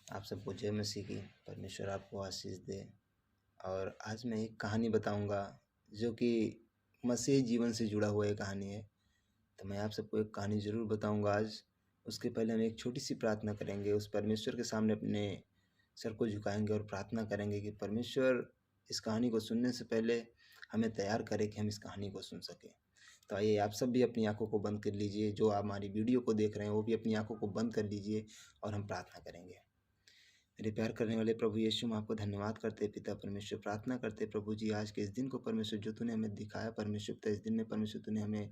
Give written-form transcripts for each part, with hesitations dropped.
आप सबको जय मसीह की। परमेश्वर आपको आशीष दे। और आज मैं एक कहानी बताऊंगा जो कि मसीही जीवन से जुड़ा हुआ एक कहानी है। तो मैं आप सबको एक कहानी ज़रूर बताऊंगा आज। उसके पहले हम एक छोटी सी प्रार्थना करेंगे, उस परमेश्वर के सामने अपने सर को झुकाएंगे और प्रार्थना करेंगे कि परमेश्वर इस कहानी को सुनने से पहले हमें तैयार करे कि हम इस कहानी को सुन सकें। तो आइए आप सब भी अपनी आंखों को बंद कर लीजिए, जो आप हमारी वीडियो को देख रहे हैं वो भी अपनी आंखों को बंद कर लीजिए और हम प्रार्थना करेंगे। मेरे प्यार करने वाले प्रभु यीशु, हम आपको धन्यवाद करते हैं पिता परमेश्वर। प्रार्थना करते हैं प्रभु जी, आज के इस दिन को परमेश्वर जो तूने हमें दिखाया परमेश्वर पिता, इस दिन में परमेश्वर तूने हमें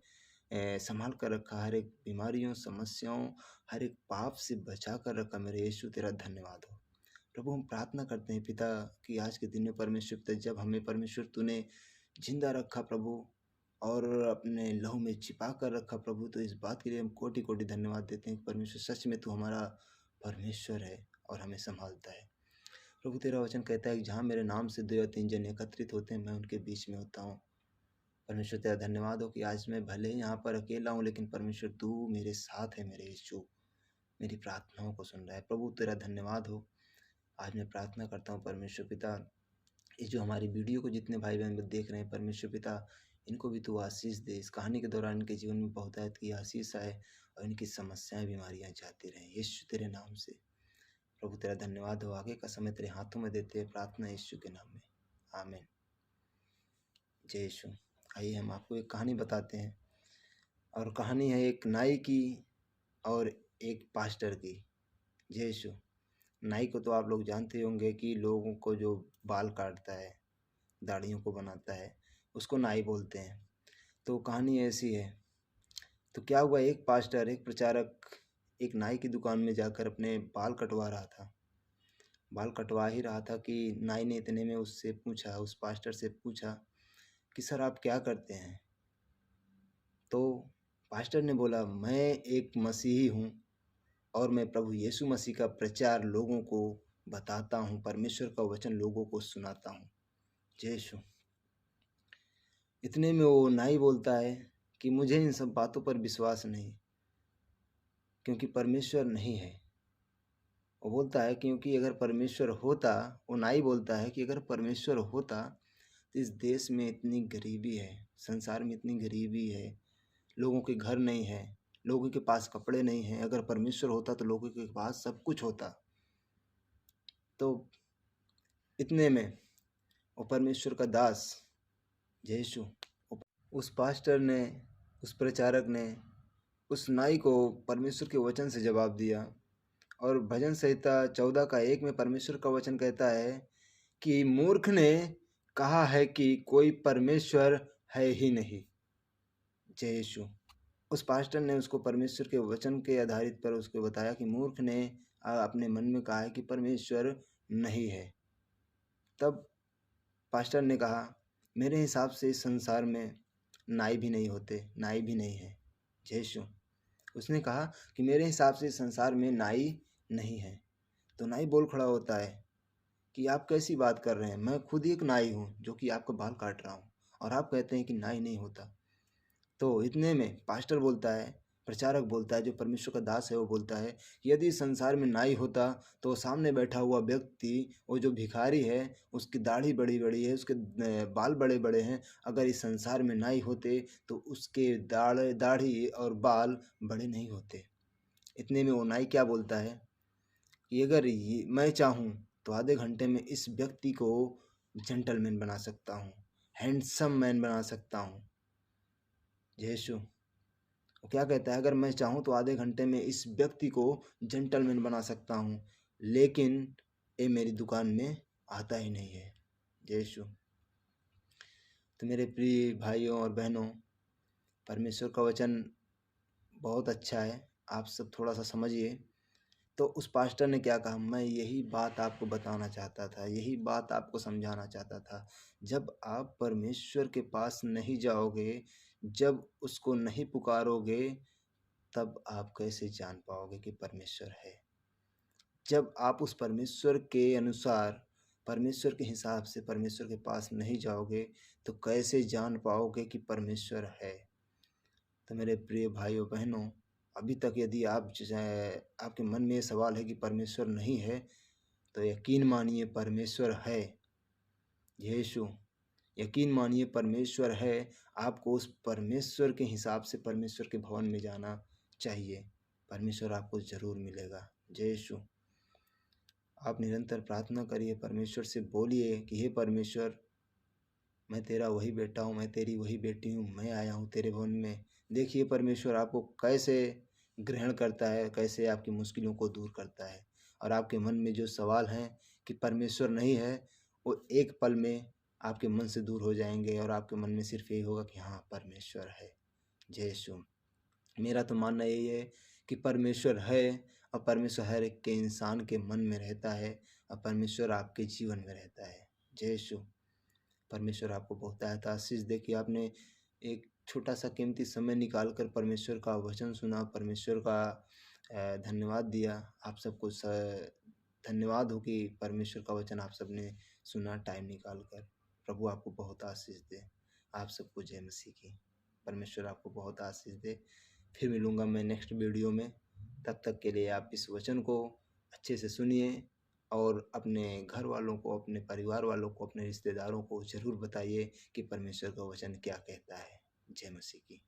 संभाल कर रखा, हर एक बीमारियों, समस्याओं, हर एक पाप से बचा कर रखा। मेरे यीशु तेरा धन्यवाद हो प्रभु। हम प्रार्थना करते हैं पिता कि आज के दिन में परमेश्वर पिता, जब हमें परमेश्वर तूने जिंदा रखा प्रभु और अपने लहू में छिपा कर रखा प्रभु, तो इस बात के लिए हम कोटि कोटि धन्यवाद देते हैं कि परमेश्वर सच में तू हमारा परमेश्वर है और हमें संभालता है। प्रभु तेरा वचन कहता है कि जहाँ मेरे नाम से 2 या 3 जन एकत्रित होते हैं, मैं उनके बीच में होता हूँ। परमेश्वर तेरा धन्यवाद हो कि आज मैं भले यहाँ पर अकेला हूँ, लेकिन परमेश्वर तू मेरे साथ है। मेरे यीशु मेरी प्रार्थनाओं को सुन रहा है। प्रभु तेरा धन्यवाद हो। आज मैं प्रार्थना करता हूँ परमेश्वर पिता, इस जो हमारी वीडियो को जितने भाई बहन देख रहे हैं परमेश्वर पिता, इनको भी तू आशीष दे। इस कहानी के दौरान इनके जीवन में बहुतायत की आशीष आए और इनकी समस्याएं, बीमारियां जाती रहें यीशु तेरे नाम से। प्रभु तेरा धन्यवाद हो। आगे का समय तेरे हाथों में देते हैं, प्रार्थना यीशु के नाम में, आमीन। जय यीशु। आइए हम आपको एक कहानी बताते हैं, और कहानी है एक नाई की और एक पास्टर की। जय यीशु। नाई को तो आप लोग जानते होंगे कि लोगों को जो बाल काटता है, दाढ़ियों को बनाता है, उसको नाई बोलते हैं। तो कहानी ऐसी है। तो क्या हुआ, एक पास्टर, एक प्रचारक एक नाई की दुकान में जाकर अपने बाल कटवा रहा था। बाल कटवा ही रहा था कि नाई ने इतने में उससे पूछा, उस पास्टर से पूछा कि सर आप क्या करते हैं? तो पास्टर ने बोला, मैं एक मसीही हूँ और मैं प्रभु यीशु मसीह का प्रचार लोगों को बताता हूँ, परमेश्वर का वचन लोगों को सुनाता हूँ। जय यीशु। इतने में वो नाई बोलता है कि मुझे इन सब बातों पर विश्वास नहीं, क्योंकि परमेश्वर नहीं है। वो बोलता है क्योंकि अगर परमेश्वर होता, वो नाई बोलता है कि अगर परमेश्वर होता तो इस देश में इतनी गरीबी है, संसार में इतनी गरीबी है, लोगों के घर नहीं है, लोगों के पास कपड़े नहीं हैं। अगर परमेश्वर होता तो लोगों के पास सब कुछ होता। तो इतने में वो परमेश्वर का दास यीशु, उस पास्टर ने, उस प्रचारक ने उस नाई को परमेश्वर के वचन से जवाब दिया। और भजन संहिता 14 का 1 में परमेश्वर का वचन कहता है कि मूर्ख ने कहा है कि कोई परमेश्वर है ही नहीं। जय यीशु। उस पास्टर ने उसको परमेश्वर के वचन के आधारित पर उसको बताया कि मूर्ख ने अपने मन में कहा है कि परमेश्वर नहीं है। तब पास्टर ने कहा, मेरे हिसाब से इस संसार में नाई भी नहीं होते, नाई भी नहीं है। जय यीशु। उसने कहा कि मेरे हिसाब से इस संसार में नाई नहीं है। तो नाई बोल खड़ा होता है कि आप कैसी बात कर रहे हैं? मैं खुद एक नाई हूँ जो कि आपका बाल काट रहा हूँ, और आप कहते हैं कि नाई नहीं होता। तो इतने में पास्टर बोलता है, प्रचारक बोलता है, जो परमेश्वर का दास है, वो बोलता है कि यदि संसार में नाई होता तो सामने बैठा हुआ व्यक्ति, वो जो भिखारी है, उसकी दाढ़ी बड़ी बड़ी है, उसके बाल बड़े बड़े हैं। अगर इस संसार में नाई होते तो उसके दाढ़ी और बाल बड़े नहीं होते। इतने में वो नाई क्या बोलता है कि अगर ये मैं चाहूँ तो आधे घंटे में इस व्यक्ति को जेंटलमैन बना सकता हूँ, हैंडसम मैन बना सकता हूँ। यीशु वो क्या कहता है, अगर मैं चाहूँ तो आधे घंटे में इस व्यक्ति को जेंटलमैन बना सकता हूँ, लेकिन ये मेरी दुकान में आता ही नहीं है। यीशु। तो मेरे प्रिय भाइयों और बहनों, परमेश्वर का वचन बहुत अच्छा है, आप सब थोड़ा सा समझिए। तो उस पास्टर ने क्या कहा, मैं यही बात आपको बताना चाहता था, यही बात आपको समझाना चाहता था। जब आप परमेश्वर के पास नहीं जाओगे, जब उसको नहीं पुकारोगे, तब आप कैसे जान पाओगे कि परमेश्वर है? जब आप उस परमेश्वर के अनुसार, परमेश्वर के हिसाब से परमेश्वर के पास नहीं जाओगे, तो कैसे जान पाओगे कि परमेश्वर है? तो मेरे प्रिय भाइयों बहनों, अभी तक यदि आपके मन में ये सवाल है कि परमेश्वर नहीं है, तो यकीन मानिए परमेश्वर है। यीशु, यकीन मानिए परमेश्वर है। आपको उस परमेश्वर के हिसाब से परमेश्वर के भवन में जाना चाहिए। परमेश्वर आपको ज़रूर मिलेगा। जय यीशु। आप निरंतर प्रार्थना करिए, परमेश्वर से बोलिए कि हे परमेश्वर, मैं तेरा वही बेटा हूँ, मैं तेरी वही बेटी हूँ, मैं आया हूँ तेरे भवन में। देखिए परमेश्वर आपको कैसे ग्रहण करता है, कैसे आपकी मुश्किलों को दूर करता है। और आपके मन में जो सवाल हैं कि परमेश्वर नहीं है, वो एक पल में आपके मन से दूर हो जाएंगे और आपके मन में सिर्फ यही होगा कि हाँ परमेश्वर है। जय यीशु। मेरा तो मानना यही है कि परमेश्वर है और परमेश्वर हर एक के इंसान के मन में रहता है और परमेश्वर आपके जीवन में रहता है। जय यीशु। परमेश्वर आपको बहुत आशीष दे कि आपने एक छोटा सा कीमती समय निकाल कर परमेश्वर का वचन सुना, परमेश्वर का धन्यवाद दिया। आप सबको धन्यवाद हो कि परमेश्वर का वचन आप सबने सुना टाइम निकाल कर। प्रभु आपको बहुत आशीष दे। आप सबको जय मसीह की। परमेश्वर आपको बहुत आशीष दे। फिर मिलूँगा मैं नेक्स्ट वीडियो में। तब तक के लिए आप इस वचन को अच्छे से सुनिए और अपने घर वालों को, अपने परिवार वालों को, अपने रिश्तेदारों को ज़रूर बताइए कि परमेश्वर का वचन क्या कहता है। जय मसीह की।